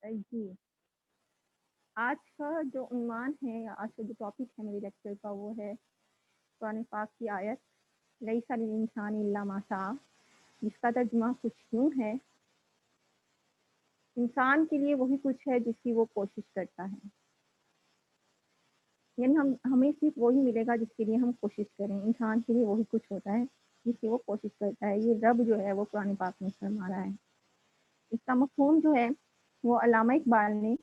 جی، آج کا جو عنوان ہے یا آج کا جو ٹاپک ہے میرے لیکچر کا وہ ہے قرآن پاک کی آیت لیس للانسان الا ما سعی، جس کا ترجمہ کچھ یوں ہے، انسان کے لیے وہی کچھ ہے جس کی وہ کوشش کرتا ہے، یعنی ہمیں صرف وہی ملے گا جس کے لیے ہم کوشش کریں۔ انسان کے لیے وہی کچھ ہوتا ہے جس کی وہ کوشش کرتا ہے۔ یہ رب جو ہے وہ قرآن پاک میں فرما رہا ہے۔ اس کا مفہوم جو ہے وہ علامہ اقبال نے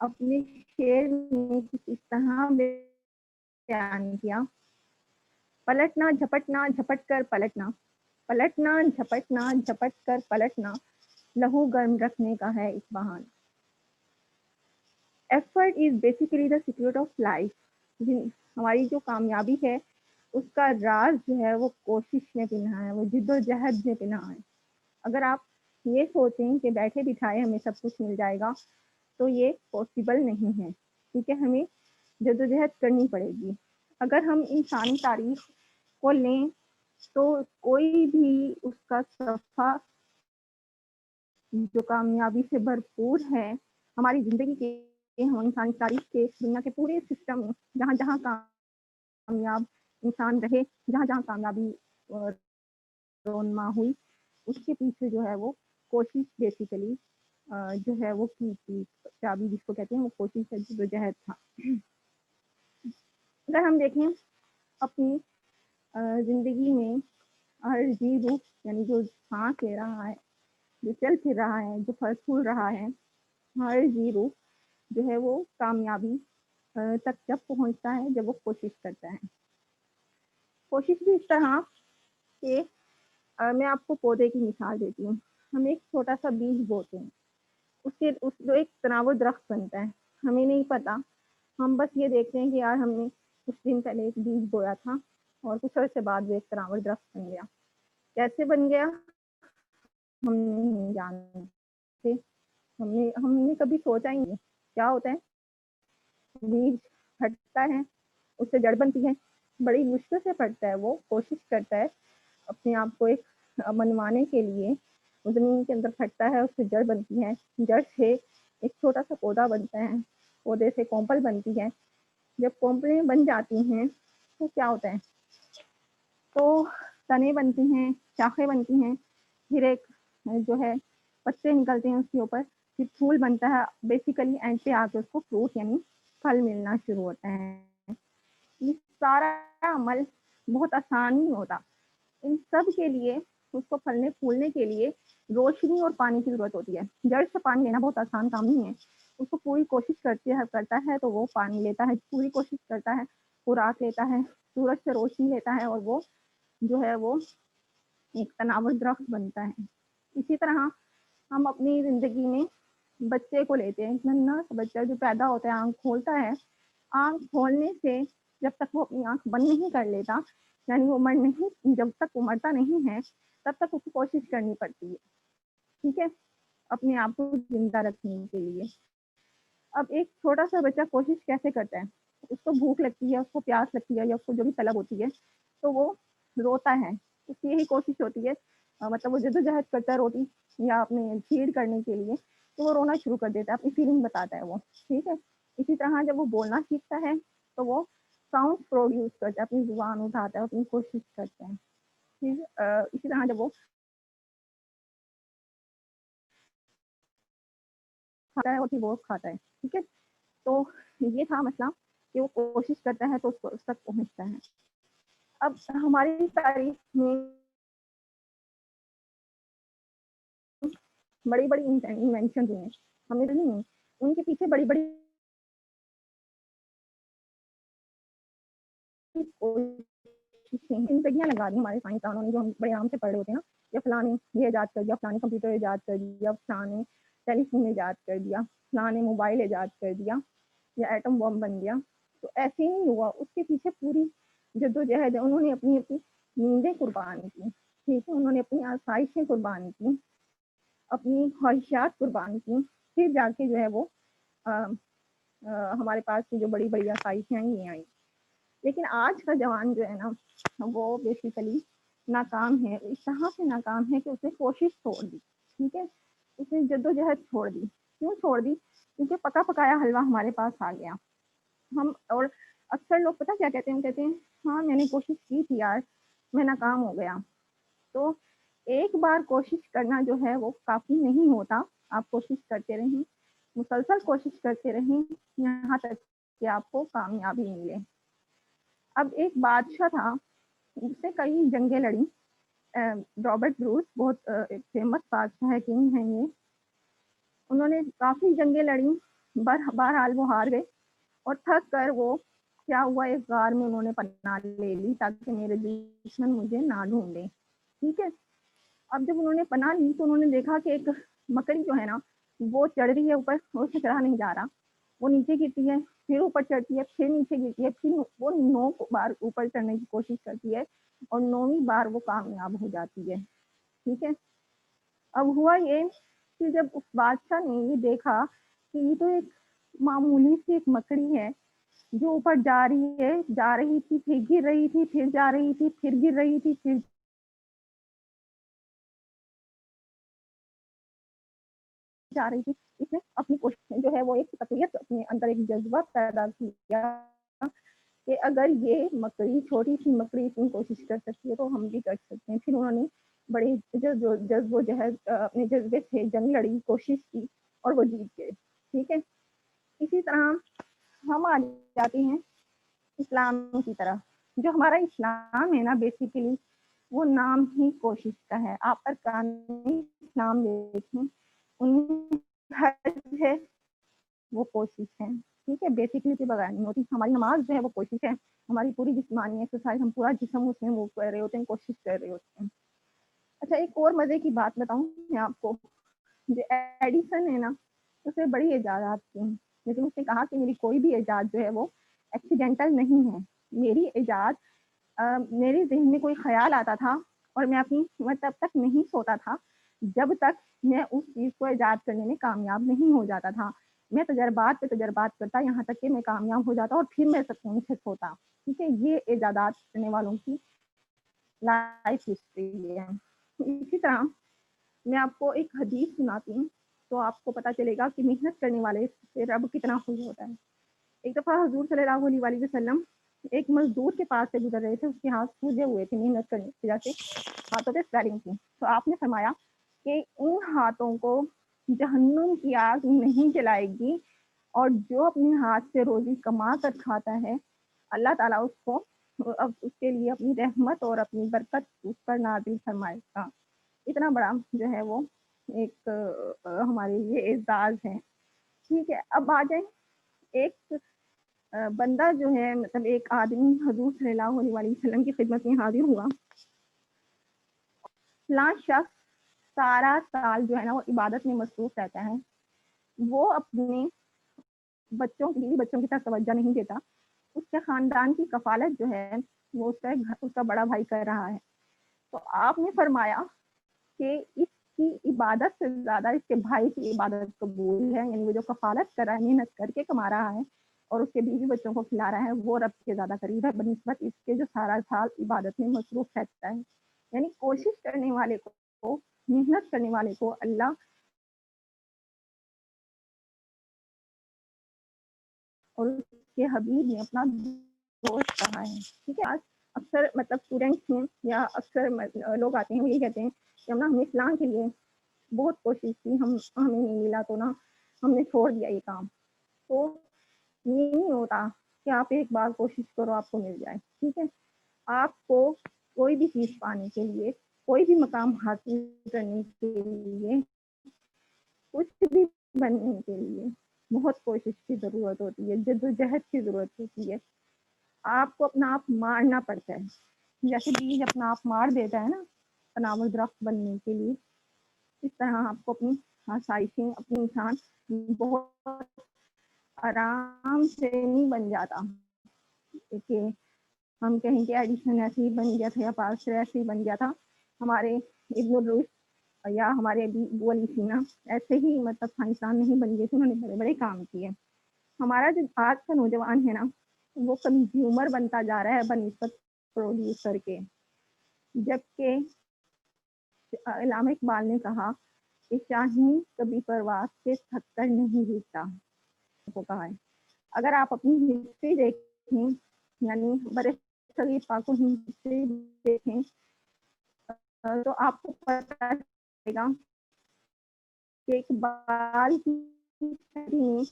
اپنے شعر میں کچھ اس طرح بیان کیا، پلٹنا جھپٹنا جھپٹ کر پلٹنا، پلٹنا جھپٹنا جھپٹ کر پلٹنا، لہو گرم رکھنے کا ہے ایک بہان۔ Effort is basically the secret of life. ہماری جو کامیابی ہے اس کا راز جو ہے وہ کوشش میں پنہا ہے، وہ جد و جہد میں پنہا ہے۔ اگر آپ یہ سوچیں کہ بیٹھے بٹھائے ہمیں سب کچھ مل جائے گا تو یہ پاسبل نہیں ہے، کیونکہ ہمیں جدوجہد کرنی پڑے گی۔ اگر ہم انسانی تاریخ کو لیں تو کوئی بھی اس کا صفحہ جو کامیابی سے بھرپور ہے ہماری زندگی کے، ہم انسانی تاریخ کے، دنیا کے پورے سسٹم میں جہاں جہاں کامیاب انسان رہے، جہاں جہاں کامیابی رونما ہوئی، اس کے پیچھے جو ہے وہ کوشش بیسیکلی جو ہے وہ کی تھی، چابی جس کو کہتے ہیں وہ کوشش ہے، جدوجہد تھا۔ اگر ہم دیکھیں اپنی زندگی میں ہر جی روح، یعنی جو سانس لے رہا ہے، جو چل پھر رہا ہے، جو پھل پھول رہا ہے، ہر جی روح جو ہے وہ کامیابی تک جب پہنچتا ہے جب وہ کوشش کرتا ہے۔ کوشش بھی اس طرح کہ میں آپ کو پودے کی مثال دیتی ہوں۔ ہم ایک چھوٹا سا بیج بوتے ہیں، اس جو ایک تناور درخت بنتا ہے، ہمیں نہیں پتا، ہم بس یہ دیکھتے ہیں کہ یار ہم نے کچھ دن پہلے ایک بیج بویا تھا اور کچھ عرصے بعد وہ ایک تناور درخت بن گیا۔ کیسے بن گیا ہم نہیں جانتے، ہم نے کبھی سوچا ہی نہیں کیا ہوتا ہے۔ بیج پھٹتا ہے، اس سے جڑ بنتی ہے، بڑی مشکل سے پھٹتا ہے، وہ کوشش کرتا ہے اپنے آپ کو ایک منوانے کے لیے، زمین کے اندر پھٹتا ہے، اس سے جڑ بنتی ہے، جڑ سے ایک چھوٹا سا پودا بنتا ہے، پودے سے کونپل بنتی ہے۔ جب کونپلیں بن جاتی ہیں تو کیا ہوتا ہے، تو تنے بنتی ہیں، شاخیں بنتی ہیں، پھر ایک جو ہے پتے نکلتے ہیں اس کے اوپر، پھر پھول بنتا ہے، بیسیکلی اینڈ پہ آ کے اس کو فروٹ یعنی پھل ملنا شروع ہوتا ہے۔ یہ سارا عمل بہت آسان نہیں ہوتا، ان سب کے لیے، اس کو پھلنے پھولنے کے لیے روشنی اور پانی کی ضرورت ہوتی ہے۔ جڑ سے پانی لینا بہت آسان کام نہیں ہے، اس کو پوری کوشش کرتا ہے تو وہ پانی لیتا ہے، پوری کوشش کرتا ہے، خوراک لیتا ہے، سورج سے روشنی لیتا ہے، اور وہ جو ہے وہ ایک تناور درخت بنتا ہے۔ اسی طرح ہم اپنی زندگی میں بچے کو لیتے ہیں، ننھا بچہ جو پیدا ہوتا ہے، آنکھ کھولتا ہے، آنکھ کھولنے سے جب تک وہ اپنی آنکھ بند نہیں کر لیتا، یعنی وہ جب تک وہ مرتا نہیں ہے تب تک اس کو کوشش کرنی پڑتی ہے، ٹھیک ہے، اپنے آپ کو زندہ رکھنے کے لیے۔ اب ایک چھوٹا سا بچہ کوشش کیسے کرتا ہے، اس کو بھوک لگتی ہے، اس کو پیاس لگتی ہے، یا اس کو جو بھی طلب ہوتی ہے تو وہ روتا ہے، اس کی یہی کوشش ہوتی ہے، مطلب وہ جدوجہد کرتا ہے روٹی یا اپنے فیڈ کرنے کے لیے، تو وہ رونا شروع کر دیتا ہے، اپنی فیلنگ بتاتا ہے وہ، ٹھیک ہے۔ اسی طرح جب وہ بولنا سیکھتا ہے تو وہ ساؤنڈ پروڈیوس کرتا ہے، اپنی زبان اٹھاتا ہے، اپنی کوشش کرتا ہے، ٹھیک ہے۔ اسی طرح جب وہ کھاتا ہے وہ کھاتا ہے، ٹھیک ہے۔ تو یہ تھا مسئلہ کہ وہ کوشش کرتا ہے تو اس کو اس تک پہنچتا ہے۔ اب ہماری تاریخ میں بڑی بڑی انوینشن ہوئی ہیں، ہمیں نہیں، ان کے پیچھے بڑی بڑی زندگیاں لگا دی ہمارے سائنسدانوں نے، جو ہم بڑے آرام سے پڑھ رہے ہوتے ہیں نا، یا فلاں نے یہ ایجاد کر دیا، فلاں نے کمپیوٹر ایجاد کر دیا، فلاں نے ٹیلی فون ایجاد کر دیا، فلاں نے موبائل ایجاد کر دیا، یا ایٹم بم بن گیا، تو ایسے ہی نہیں ہوا، اس کے پیچھے پوری جدوجہد ہے۔ انہوں نے اپنی نیندیں قربان کی، ٹھیک ہے، انہوں نے اپنی آسائشیں قربان کی، اپنی خواہشات قربان کی، پھر جا کے جو ہے وہ ہمارے پاس جو بڑی بڑی آسائشیں یہ آئیں۔ لیکن آج کا جوان جو ہے نا وہ بیسیکلی ناکام ہے، اس طرح سے ناکام ہے کہ اس نے کوشش چھوڑ دی، ٹھیک ہے، اس نے جدوجہد چھوڑ دی، کیوں چھوڑ دی؟ کیونکہ پکا پکایا حلوہ ہمارے پاس آ گیا. ہم اور اکثر لوگ پتہ کیا کہتے ہیں؟ کہتے ہیں ہاں میں نے کوشش کی تھی یار، میں ناکام ہو گیا. تو ایک بار کوشش کرنا جو ہے وہ کافی نہیں ہوتا. آپ کوشش کرتے رہیں، مسلسل کوشش کرتے رہیں یہاں تک کہ آپ کو کامیابی ملے. اب ایک بادشاہ تھا، اس سے کئی جنگیں لڑی. رابرٹ بروس بہت فیمس بادشاہ ہے، کنگ ہیں یہ. انہوں نے کافی جنگیں لڑی، بہرحال وہ ہار گئے اور تھک کر وہ کیا ہوا، ایک غار میں انہوں نے پناہ لے لی تاکہ میرے دشمن مجھے نہ ڈھونڈے. ٹھیک ہے. اب جب انہوں نے پناہ لی تو انہوں نے دیکھا کہ ایک مکڑی جو ہے نا وہ چڑھ رہی ہے اوپر، اس سے چڑھا نہیں جا رہا. وہ نیچے گرتی ہے، پھر اوپر چڑھتی ہے، پھر نیچے گرتی ہے، پھر وہ 9 بار اوپر چڑھنے کی کوشش کرتی ہے اور 9ویں بار وہ کامیاب ہو جاتی ہے. ٹھیک ہے. اب ہوا یہ کہ جب اس بادشاہ نے یہ دیکھا کہ یہ تو ایک معمولی سی ایک مکڑی ہے جو اوپر جا رہی تھی، پھر گر رہی تھی، پھر جا رہی تھی، پھر گر رہی تھی، پھر جا رہی تھی. اس نے اپنی کوشش جو ہے وہ ایک تقویت اپنے اندر، ایک جذبہ پیدا کیا کہ اگر یہ مکڑی، چھوٹی سی مکڑی اتنی کوشش کر سکتی ہے تو ہم بھی کر سکتے ہیں. پھر انہوں نے بڑے جذب و جہد اپنے جذبے سے جنگ لڑی، کوشش کی اور وہ جیت گئے. ٹھیک ہے. اسی طرح ہم آ جاتے ہیں اسلام کی طرف. جو ہمارا اسلام ہے نا بیسیکلی وہ نام ہی کوشش کا ہے. آپ ارکان اسلام دیکھیں، ان حج ہے وہ کوشش ہے. ٹھیک ہے. بیسکلی کے بغیر نہیں ہوتی. ہماری نماز جو ہے وہ کوشش ہے، ہماری پوری جسمانی ایکسرسائز، ہم پورا جسم اس میں وہ کر رہے ہوتے ہیں، کوشش کر رہے ہوتے ہیں. اچھا ایک اور مزے کی بات بتاؤں میں آپ کو. جو ایڈیسن ہے نا اسے بڑی ایجادات کی ہیں، لیکن اس نے کہا کہ میری کوئی بھی ایجاد جو ہے وہ ایکسیڈنٹل نہیں ہے. میری ایجاد میرے ذہن میں کوئی خیال آتا تھا اور میں تب تک نہیں سوتا تھا جب تک میں اس چیز کو ایجاد کرنے میں کامیاب نہیں ہو جاتا تھا. میں تجربات پہ تجربات کرتا یہاں تک کہ میں کامیاب ہو جاتا اور پھر میں سکون سے سوتا. ٹھیک ہے. یہ ایجادات کرنے والوں کی لائف ہسٹری ہے. اسی طرح میں آپ کو ایک حدیث سناتی ہوں تو آپ کو پتا چلے گا کہ محنت کرنے والے سے رب کتنا خوش ہوتا ہے. ایک دفعہ حضور صلی اللہ علیہ وسلم ایک مزدور کے پاس سے گزر رہے تھے. اس کے ہاتھ سوجے ہوئے تھے محنت کرنے کی وجہ سے، ہاتھوں پہ سویلنگ تھی. تو آپ نے فرمایا کہ ان ہاتھوں کو جہنم کی آگ نہیں جلائے گی، اور جو اپنے ہاتھ سے روزی کما کر کھاتا ہے اللہ تعالیٰ اس کو اب اس کے لیے اپنی رحمت اور اپنی برکت اس پر نازل فرمائے گا. اتنا بڑا جو ہے وہ ایک ہمارے لیے اعزاز ہے. ٹھیک ہے. اب آ جائیں ایک بندہ جو ہے، مطلب ایک آدمی حضور صلی اللہ علیہ وسلم کی خدمت میں حاضر ہوا. فلاں شخص سارا سال جو ہے نا وہ عبادت میں مصروف رہتا ہے، وہ اپنے بچوں کی طرف توجہ نہیں دیتا. اس کے خاندان کی کفالت جو ہے وہ اس کا بڑا بھائی کر رہا ہے. تو آپ نے فرمایا کہ اس کی عبادت سے زیادہ اس کے بھائی کی عبادت قبول ہے. یعنی وہ جو کفالت کر رہا ہے، محنت کر کے کما رہا ہے اور اس کے بیوی بچوں کو کھلا رہا ہے، وہ رب کے زیادہ قریب ہے بنسبت اس کے جو سارا سال عبادت میں مصروف رہتا ہے. یعنی کوشش کرنے والے کو، محنت کرنے والے کو اللہ اور اس کے حبیب نے اپنا دوست کہا ہے. ٹھیک ہے. آج اکثر مطلب اسٹوڈینٹس ہیں یا اکثر لوگ آتے ہیں وہ یہ کہتے ہیں کہ ہم نے اسلام کے لیے بہت کوشش کی، ہمیں نہیں ملا تو نا ہم نے چھوڑ دیا یہ کام. تو یہ نہیں ہوتا کہ آپ ایک بار کوشش کرو آپ کو مل جائے. ٹھیک ہے. آپ کو کوئی بھی چیز پانے کے لیے، کوئی بھی مقام حاصل کرنے کے لیے، کچھ بھی بننے کے لیے بہت کوشش کی ضرورت ہوتی ہے، جدوجہد کی ضرورت ہوتی ہے. آپ کو اپنا آپ مارنا پڑتا ہے. جیسے بیج اپنا آپ مار دیتا ہے نا تناور درخت بننے کے لیے، اس طرح آپ کو اپنی آسائشیں، اپنی انسان بہت آرام سے نہیں بن جاتا کہ ہم کہیں کہ ایڈیشن ایسے ہی بن گیا تھا یا پاسٹر ایسے ہی بن گیا تھا. ہمارے ابن الروشد یا ہمارے ابو علی سینا ایسے ہی مطلب سائنسدان نہیں بن گئے تھے، انہوں نے بڑے بڑے کام کیے. ہمارا جو آج کا نوجوان ہے نا وہ کنزیومر بنتا جا رہا ہے بنسبت پروڈیوسر کے. جبکہ علامہ اقبال نے کہا کہ شاہین کبھی پرواز سے تھک کر نہیں جیتا کو کہا ہے. اگر آپ اپنی ہسٹری دیکھیں یعنی برے صغیر پاک و ہند ہسٹری دیکھیں تو آپ کو پتا چلے گا کہ اقبال کی میں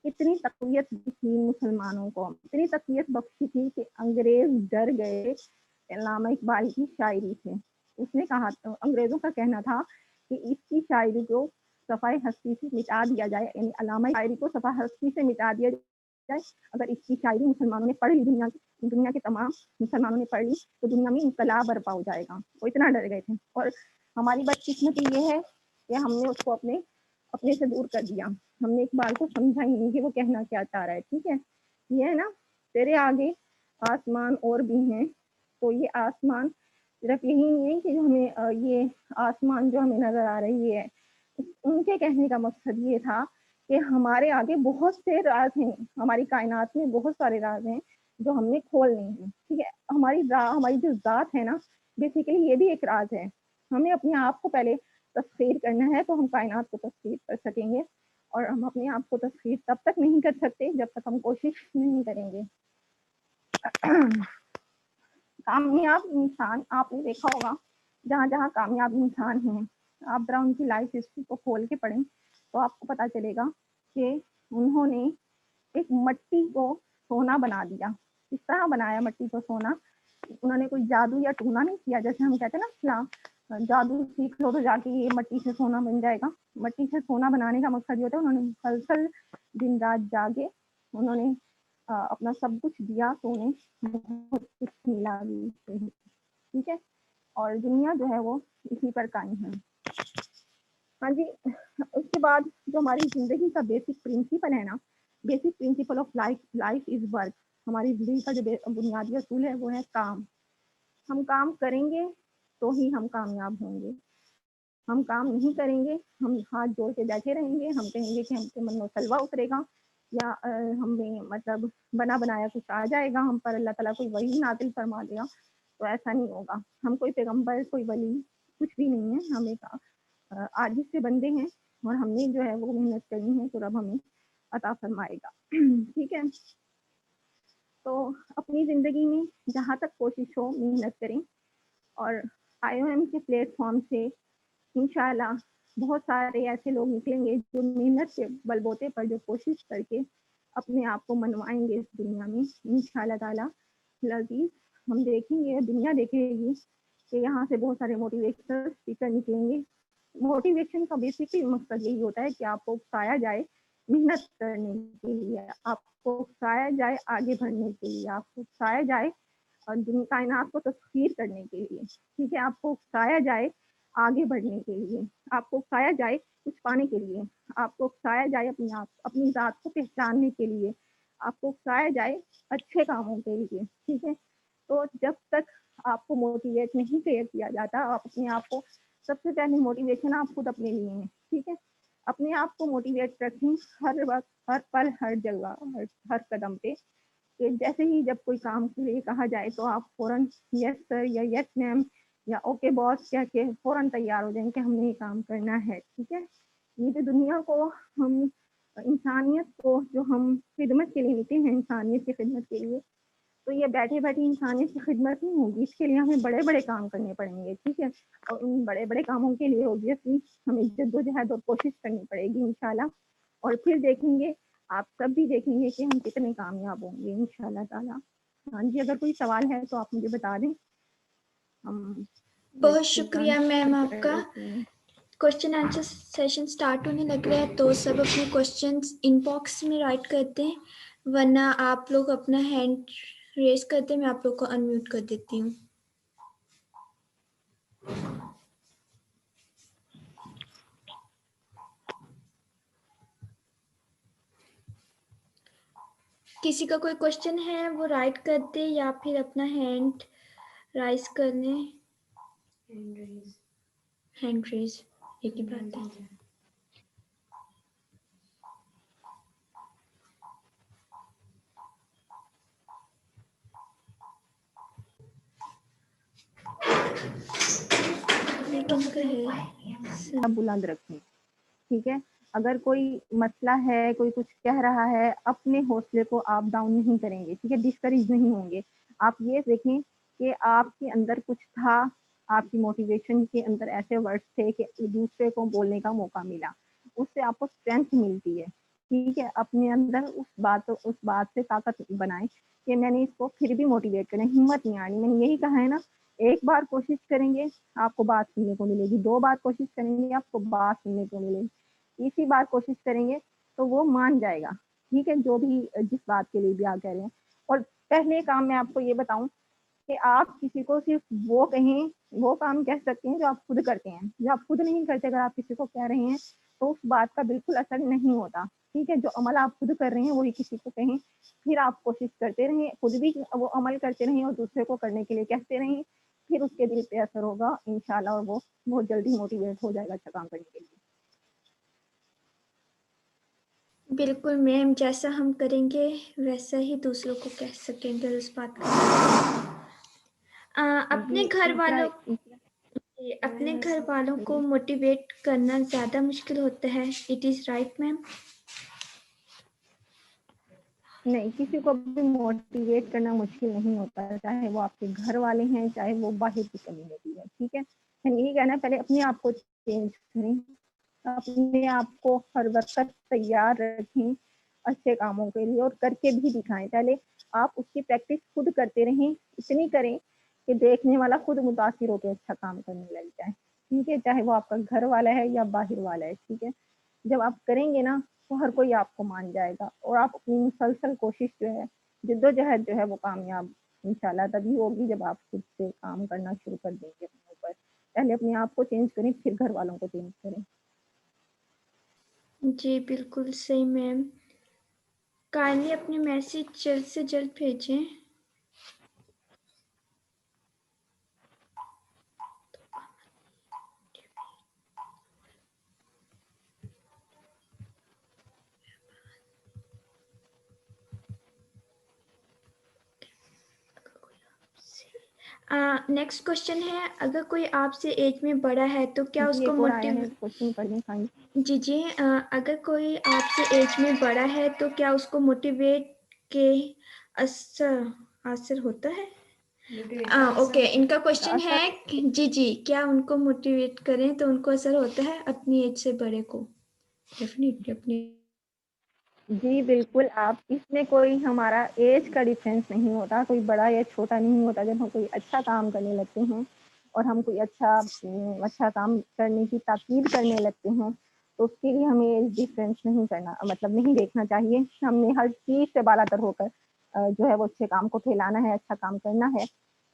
اتنی تقویت تھی مسلمانوں کو, اتنی تقویت بخشی تھی کہ انگریز ڈر گئے علامہ اقبال کی شاعری سے. اس نے کہا, انگریزوں کا کہنا تھا کہ اس کی شاعری کو صفحہ ہستی سے مٹا دیا جائے, یعنی علامہ شاعری کو صفحہ ہستی سے مٹا دیا جائے. اگر اس کی شاعری مسلمانوں نے پڑھ لی, دنیا کے تمام مسلمانوں نے پڑھ لی تو دنیا میں انقلاب برپا ہو جائے گا. وہ اتنا ڈر گئے تھے, اور ہماری بدقسمتی یہ ہے کہ ہم نے اس کو اپنے سے دور کر دیا. ہم نے اقبال کو سمجھا ہی نہیں کہ وہ کہنا کیا چاہ رہا ہے. ٹھیک ہے, یہ ہے نا, تیرے آگے آسمان اور بھی ہیں. تو یہ آسمان صرف یہی نہیں ہے کہ جو ہمیں یہ آسمان جو ہمیں نظر آ رہی ہے, ان کے کہنے کا مقصد یہ تھا کہ ہمارے آگے بہت سے راز ہیں, ہماری کائنات میں بہت سارے راز ہیں جو ہم نے کھولنے ہیں. ٹھیک ہے, ہماری جو ذات ہے نا, بیسیکلی یہ بھی ایک راز ہے. ہمیں اپنے آپ کو پہلے تسخیر کرنا ہے تو ہم کائنات کو تسخیر کر سکیں گے, اور ہم اپنے آپ کو تسخیر تب تک نہیں کر سکتے جب تک ہم کوشش نہیں کریں گے. کامیاب انسان آپ نے دیکھا ہوگا, جہاں جہاں کامیاب انسان ہیں, آپ ذرا ان کی لائف ہسٹری کو کھول کے پڑھیں تو آپ کو پتا چلے گا کہ انہوں نے ایک مٹی کو سونا بنا دیا. کس طرح بنایا مٹی کو سونا؟ انہوں نے کوئی جادو یا ٹونا نہیں کیا, جیسے ہم کہتے ہیں نا فلاں جادو سیکھ لو تو جا کے یہ مٹی سے سونا بن جائے گا. مٹی سے سونا بنانے کا مقصد یہ ہوتا ہے انہوں نے مسلسل دن رات جاگے, انہوں نے اپنا سب کچھ دیا تو انہیں بہت کچھ ملا بھی. ٹھیک ہے, اور دنیا جو ہے وہ اسی پر قائم ہے. ہاں جی, اس کے بعد جو ہماری زندگی کا بیسک پرنسپل ہے نا, basic principle of life is work. ہماری زندگی کا جو بنیادی اصول ہے وہ ہے کام. ہم کام کریں گے تو ہی ہم کامیاب ہوں گے. ہم کام نہیں کریں گے, ہم ہاتھ جوڑ کے بیٹھے رہیں گے, ہم کہیں گے کہ ہم کے من میں سلوا اترے گا یا ہمیں مطلب بنا بنایا کچھ آ جائے گا ہم پر, اللہ تعالیٰ کوئی وحی نازل فرما دے گا, تو ایسا نہیں ہوگا. ہم کوئی پیغمبر, کوئی ولی کچھ بھی نہیں ہے. ہم ایک عاجز سے بندے ہیں, اور ہم نے جو ہے وہ محنت کرنی ہے تو رب ہمیں عطا فرمائے گا. ٹھیک ہے, تو اپنی زندگی میں جہاں تک کوشش ہو محنت کریں, اور IOM کے پلیٹ فارم سے انشاءاللہ بہت سارے ایسے لوگ نکلیں گے جو محنت کے بل بوتے پر جو کوشش کر کے اپنے آپ کو منوائیں گے اس دنیا میں انشاءاللہ تعالیٰ لذیذ. ہم دیکھیں گے, دنیا دیکھے گی کہ یہاں سے بہت سارے موٹیویشنل اسپیکر نکلیں گے. موٹیویشن کا بیسکلی مقصد یہی ہوتا ہے کہ آپ کو اکسایا جائے محنت کرنے کے لیے, آپ کو اکسایا جائے آگے بڑھنے کے لیے, آپ کو اکسایا جائے اور کائنات کو تسخیر کرنے کے لیے. ٹھیک ہے, آپ کو اکسایا جائے آگے بڑھنے کے لیے, آپ کو اکسایا جائے کچھ پانے کے لیے, آپ کو اکسایا جائے اپنی ذات کو پہچاننے کے لیے, آپ کو اکسایا جائے اچھے کاموں کے لیے. ٹھیک ہے, تو جب تک آپ کو موٹیویٹ نہیں کیا جاتا, آپ اپنے آپ کو, سب سے پہلے موٹیویشن آپ خود اپنے لیے ہیں. ٹھیک ہے, اپنے آپ کو موٹیویٹ رکھیں ہر وقت, ہر پل, ہر جگہ, ہر قدم پہ, کہ جیسے ہی جب کوئی کام کے لیے کہا جائے تو آپ فوراً یس سر یا یس میم یا اوکے باس کہہ کے فوراً تیار ہو جائیں کہ ہم نے یہ کام کرنا ہے. ٹھیک ہے, یہ جو دنیا کو ہم انسانیت کو جو ہم خدمت کے لیے نکلے ہیں, انسانیت کی خدمت کے لیے, تو یہ بیٹھے بیٹھے انسانیت کی خدمت نہیں ہوگی. اس کے لیے ہمیں بڑے بڑے کام کرنے پڑیں گے. ٹھیک ہے, اور ان بڑے بڑے کاموں کے لیے اوبیسلی ہمیں جدوجہد اور کوشش کرنی پڑے گی انشاءاللہ. اور پھر دیکھیں گے, آپ سب بھی دیکھیں گے کہ ہم کتنے کامیاب ہوں گے انشاءاللہ تعالیٰ. ہاں جی, اگر کوئی سوال ہے تو آپ مجھے بتا دیں. بہت شکریہ میم آپ کا. کوشچن آنسر سیشن سٹارٹ ہونے لگ رہا ہے, تو سب اپنے کوشچنس ان باکس میں رائٹ کرتے ہیں, ورنہ آپ لوگ اپنا ہینڈ ریز کرتے ہیں, میں آپ لوگ کو انمیوٹ کر دیتی ہوں. کسی کا کوئی کوشچن ہے وہ رائٹ کر دے یا پھر اپنا ہینڈ رائز کر لیں. ہینڈ ریز ایک ہی بات ہے. بلند رکھیں. ٹھیک ہے, اگر کوئی مسئلہ ہے, کوئی کچھ کہہ رہا ہے, اپنے حوصلے کو آپ ڈاؤن نہیں کریں گے. ٹھیک ہے, ڈسکریج نہیں ہوں گے. آپ یہ دیکھیں کہ آپ کے اندر کچھ تھا, آپ کی موٹیویشن کے اندر ایسے ورڈس تھے کہ دوسرے کو بولنے کا موقع ملا, اس سے آپ کو اسٹرینتھ ملتی ہے. ٹھیک ہے, اپنے اندر اس بات سے طاقت بنائیں کہ میں نے اس کو پھر بھی موٹیویٹ کرنا, ہمت نہیں آنی. میں نے یہی کہا ہے نا, ایک بار کوشش کریں گے آپ کو بات سننے کو ملے گی, 2 بار کوشش کریں گے آپ کو بات سننے کو ملے گی, اسی بار کوشش کریں گے تو وہ مان جائے گا. ٹھیک ہے, جو بھی جس بات کے لیے بھی آپ کہہ رہے ہیں. اور پہلے کام میں آپ کو یہ بتاؤں کہ آپ کسی کو صرف وہ کام کہہ سکتے ہیں جو آپ خود کرتے ہیں. جو آپ خود نہیں کرتے, اگر آپ کسی کو کہہ رہے ہیں تو اس بات کا بالکل اثر نہیں ہوتا. ٹھیک ہے, جو عمل آپ خود کر رہے ہیں وہی کسی کو کہیں, پھر آپ کوشش کرتے رہیں, خود بھی وہ عمل کرتے رہیں اور دوسرے کو کرنے کے لیے کہتے رہیں, پھر اس کے دل پہ اثر ہوگا انشاءاللہ, اور وہ بہت جلدی موٹیویٹ ہو جائے گا اچھا کام کرنے کے لیے. بالکل میم, جیسا ہم کریں گے ویسا ہی دوسروں کو کہہ سکیں گے اس بات کا. اپنے گھر والوں کو موٹیویٹ کرنا زیادہ مشکل ہوتا ہے. It is right ma'am? نہیں, کسی کو بھی موٹیویٹ کرنا مشکل نہیں ہوتا, چاہے وہ آپ کے گھر والے ہیں, چاہے وہ باہر کی کمیونٹی ہے. ٹھیک ہے, میں یہی کہنا ہے پہلے اپنے آپ کو چینج کریں, اپنے آپ کو ہر وقت تیار رکھیں اچھے کاموں کے لیے, اور کر کے بھی دکھائیں. پہلے آپ اس کی پریکٹس خود کرتے رہیں, اتنی کریں کہ دیکھنے والا خود متاثر ہو کے اچھا کام کرنے لگ جائے. ٹھیک ہے, چاہے وہ آپ کا گھر والا ہے یا باہر والا ہے. ٹھیک ہے, جب آپ کریں گے نا تو ہر کوئی آپ کو مان جائے گا, اور آپ اپنی مسلسل کوشش جو ہے, جدوجہد جو ہے, وہ کامیاب انشاءاللہ تبھی ہوگی جب آپ خود سے کام کرنا شروع کر دیں گے اپنے اوپر. پہلے اپنے آپ کو چینج کریں, پھر گھر والوں کو چینج کریں. جی بالکل صحیح میم. کائنڈلی اپنے میسج جلد سے جلد بھیجیں. نیکسٹ کوشچن ہے, اگر کوئی آپ سے ایج میں بڑا ہے تو کیا اس جی, کو ایک اور آیا ہے کوشچن, پڑھ دیں خان جی. جی اگر کوئی آپ سے ایج میں بڑا ہے تو کیا اس کو موٹیویٹ کے اثر ہوتا ہے؟ اوکے, ان کا کوشچن ہے جی کیا ان کو موٹیویٹ کریں تو ان کو اثر ہوتا ہے اپنی ایج سے بڑے کو؟ ڈیفینیٹلی اپنی. جی بالکل, آپ اس میں کوئی ہمارا ایج کا ڈفرینس نہیں ہوتا, کوئی بڑا یا چھوٹا نہیں ہوتا. جب ہم کوئی اچھا کام کرنے لگتے ہیں اور ہم کوئی اچھا کام کرنے کی تاکید کرنے لگتے ہیں تو اس کے لیے ہمیں ایج ڈفرینس نہیں کرنا, مطلب نہیں دیکھنا چاہیے. ہم نے ہر چیز سے بالاتر ہو کر جو ہے وہ اچھے کام کو پھیلانا ہے, اچھا کام کرنا ہے.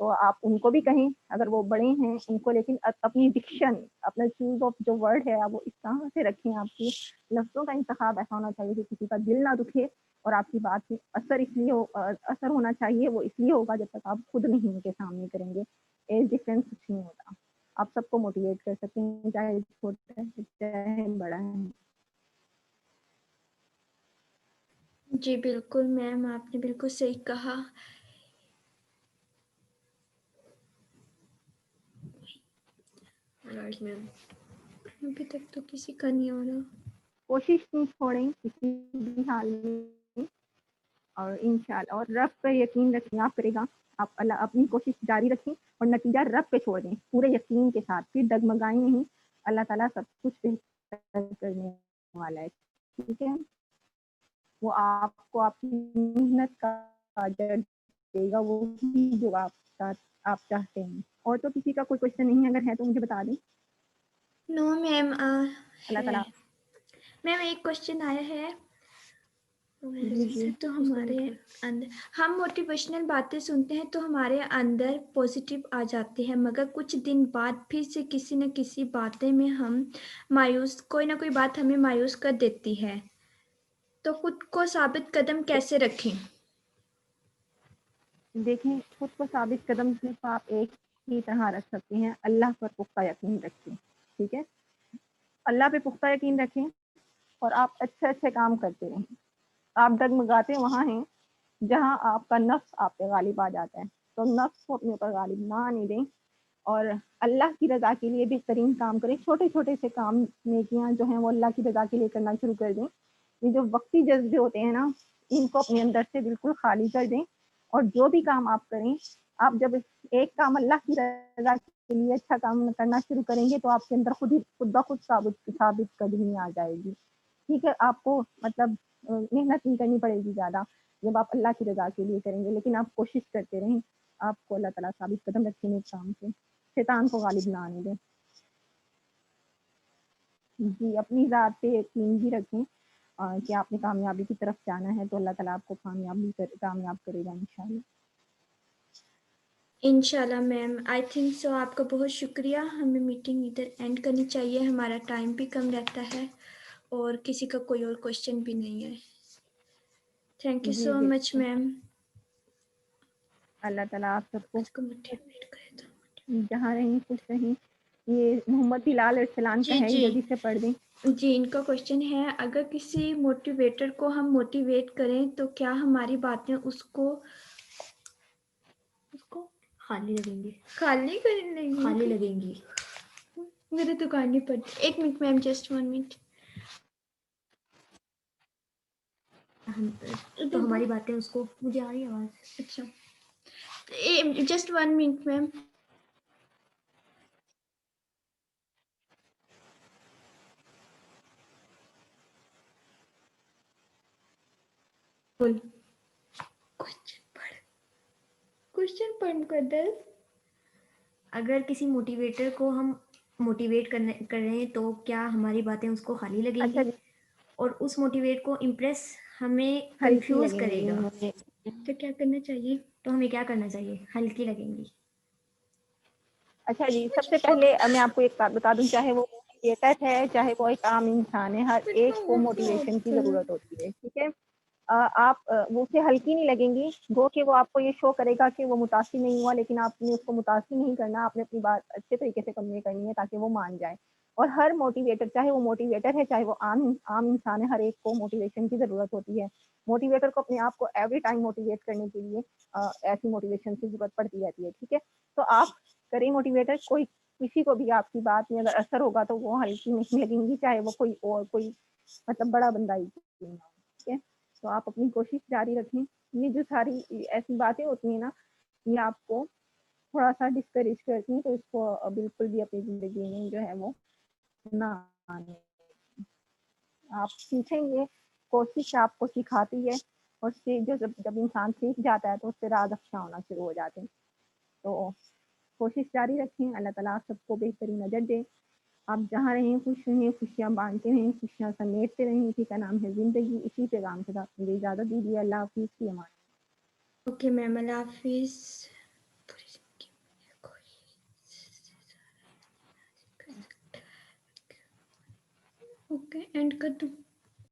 تو آپ ان کو بھی کہیں, اگر وہ بڑے ہیں ان کو, لیکن اپنی ڈکشن, اپنا چوز آف جو ورڈ ہے وہ اس طرح سے رکھیں. آپ کی لفظوں کا انتخاب ایسا ہونا چاہیے کہ کسی کا دل نہ دکھے, اور آپ کی بات سے اثر ہونا چاہیے, وہ اس لیے ہوگا جب تک آپ خود نہیں ان کے سامنے کریں گے. ایج ڈفرینس کچھ نہیں ہوتا, آپ سب کو موٹیویٹ کر سکتے ہیں, چاہے چھوٹا ہے چاہے بڑا ہے. جی بالکل میم, آپ نے بالکل صحیح کہا. ابھی تک تو کسی کا نہیں ہو رہا. کوشش نہیں چھوڑیں کسی بھی حال میں, اور انشاءاللہ, اور رب پہ یقین رکھیں, آپ کرے گا. آپ اللہ اپنی کوشش جاری رکھیں اور نتیجہ رب پہ چھوڑ دیں پورے یقین کے ساتھ, پھر ڈگمگائیں نہیں. اللہ تعالیٰ سب کچھ بہتر کرنے والا ہے. ٹھیک ہے, وہ آپ کو آپ کی محنت کا اجر دے گا, وہ جو آپ چاہتے ہیں. اور تو کسی کا کوئی کوشچن نہیں, اگر ہے تو مجھے بتا دیں. نو میم, اللہ تعالیٰ. میم ایک کوشچن آیا ہے جی تو ہمارے اندر, ہم موٹیویشنل باتیں سنتے ہیں تو ہمارے اندر پازیٹیو آ جاتے ہیں, مگر کچھ دن بعد پھر سے کسی نہ کسی باتیں میں ہم کوئی نہ کوئی بات ہمیں مایوس کر دیتی ہے, تو خود کو ثابت قدم کیسے رکھیں؟ دیکھیں, خود کو ثابت قدم صرف آپ ایک ہی طرح رکھ سکتے ہیں, اللہ پر پختہ یقین رکھیں. ٹھیک ہے, اللہ پہ پختہ یقین رکھیں اور آپ اچھے کام کرتے رہیں. آپ ڈگمگاتے وہاں ہیں جہاں آپ کا نفس آپ پہ غالب آ جاتا ہے, تو نفس کو اپنے اوپر غالب نہ آنے دیں. اور اللہ کی رضا کے لیے بہترین کام کریں. چھوٹے چھوٹے سے کام نیکیاں جو ہیں وہ اللہ کی رضا کے لیے کرنا شروع کر دیں. یہ جو وقتی جذبے ہوتے ہیں نا ان کو اپنے اندر سے بالکل خالی کر دیں. اور جو بھی کام آپ کریں, آپ جب ایک کام اللہ کی رضا کے لیے اچھا کام کرنا شروع کریں گے تو آپ کے اندر خود بخود ثابت قدمی آ جائے گی. ٹھیک ہے, آپ کو مطلب محنت نہیں کرنی پڑے گی زیادہ جب آپ اللہ کی رضا کے لیے کریں گے, لیکن آپ کوشش کرتے رہیں. آپ کو اللہ تعالیٰ ثابت قدم رکھیں گے کام سے, شیطان کو غالب نہ آنے دیں. جی, اپنی ذات پہ یقین بھی رکھیں کہ آپ نے کامیابی کی طرف جانا ہے تو اللہ تعالیٰ آپ کو کامیاب کرے گا انشاءاللہ. انشاءاللہ میم. I think so. آپ کا بہت شکریہ. ہمیں میٹنگ ادھر اینڈ کرنی چاہیے, ہمارا ٹائم بھی کم رہتا ہے اور کسی کا کوئی اور کوشچن بھی نہیں ہے. تھینک یو جی سو مچ بالکل, میم. اللہ تعالیٰ آپ سب کو اس کو موٹیویٹ کرے تو. جہاں رہیں خوش رہیں. یہ محمد بلال ارسلان کا ہے, یہ جلدی سے پڑھ دیں. جی, ان کا کوشچن ہے, اگر کسی موٹیویٹر کو ہم موٹیویٹ کریں تو کیا ہماری باتیں اس کو خالی لگیں گی. خالی لگیں گی. میرے تو کہانی پڑتی. ایک منٹ میم, جسٹ 1 منٹ. تو ہماری باتیں اس کو, مجھے آ رہی آواز. اچھا, جسٹ 1 منٹ میم. کوشچن پڑھ مقدس. اگر کسی موٹیویٹر کو ہم موٹیویٹ کر رہے ہیں تو کیا ہماری باتیں اس کو خالی لگیں اچھا گی, جی, اور اس موٹیویٹ کو امپریس ہمیں ہلکی کنفیوز لگیں کرے گی گا, مجھے. تو کیا کرنا چاہیے؟ تو ہمیں کیا کرنا چاہیے؟ ہلکی لگیں گی. اچھا جی, سب سے پہلے میں آپ کو ایک بات بتا دوں, چاہے وہ موٹیویٹر ہے چاہے وہ ایک عام انسان ہے, ہر ایک کو موٹیویشن کی ضرورت ہوتی ہے. ٹھیک ہے, آپ وہ اسے ہلکی نہیں لگیں گی. گو کہ وہ آپ کو یہ شو کرے گا کہ وہ متاثر نہیں ہوا, لیکن آپ نے اس کو متاثر نہیں کرنا, آپ نے اپنی بات اچھے طریقے سے کنوے کرنی ہے تاکہ وہ مان جائے. اور ہر موٹیویٹر, چاہے وہ موٹیویٹر ہے چاہے وہ عام انسان ہے, ہر ایک کو موٹیویشن کی ضرورت ہوتی ہے. موٹیویٹر کو اپنے آپ کو ایوری ٹائم موٹیویٹ کرنے کے لیے ایسی موٹیویشن کی ضرورت پڑتی رہتی ہے. ٹھیک ہے, تو آپ کریں موٹیویٹر. کسی کو بھی آپ کی بات میں اگر اثر ہوگا تو وہ ہلکی نہیں لگیں گی, چاہے وہ کوئی مطلب بڑا بندہ ہی کیوں نہ ہو. ٹھیک ہے, تو آپ اپنی کوشش جاری رکھیں. یہ جو ساری ایسی باتیں ہوتی ہیں نا, یہ آپ کو تھوڑا سا ڈسکریج کرتی ہیں, تو اس کو بالکل بھی اپنی زندگی میں جو ہے وہ نہ آنے. آپ سیکھیں گے, کوشش آپ کو سکھاتی ہے, اور جب انسان سیکھ جاتا ہے تو اس سے راز افشاں ہونا شروع ہو جاتے ہیں. تو کوشش جاری رکھیں. اللہ تعالیٰ آپ سب کو بہترین نظر دے. آپ جہاں رہیں خوش رہیں, خوشیاں بانٹتے رہیں, خوشیاں سمیٹتے رہیں. اسی کا نام ہے زندگی. اسی پیغام کے ساتھ مجھے اجازت دیجیے. اللہ حافظ. کی امان. اوکے میم, اللہ حافظ. اوکے, اینڈ کر دوں.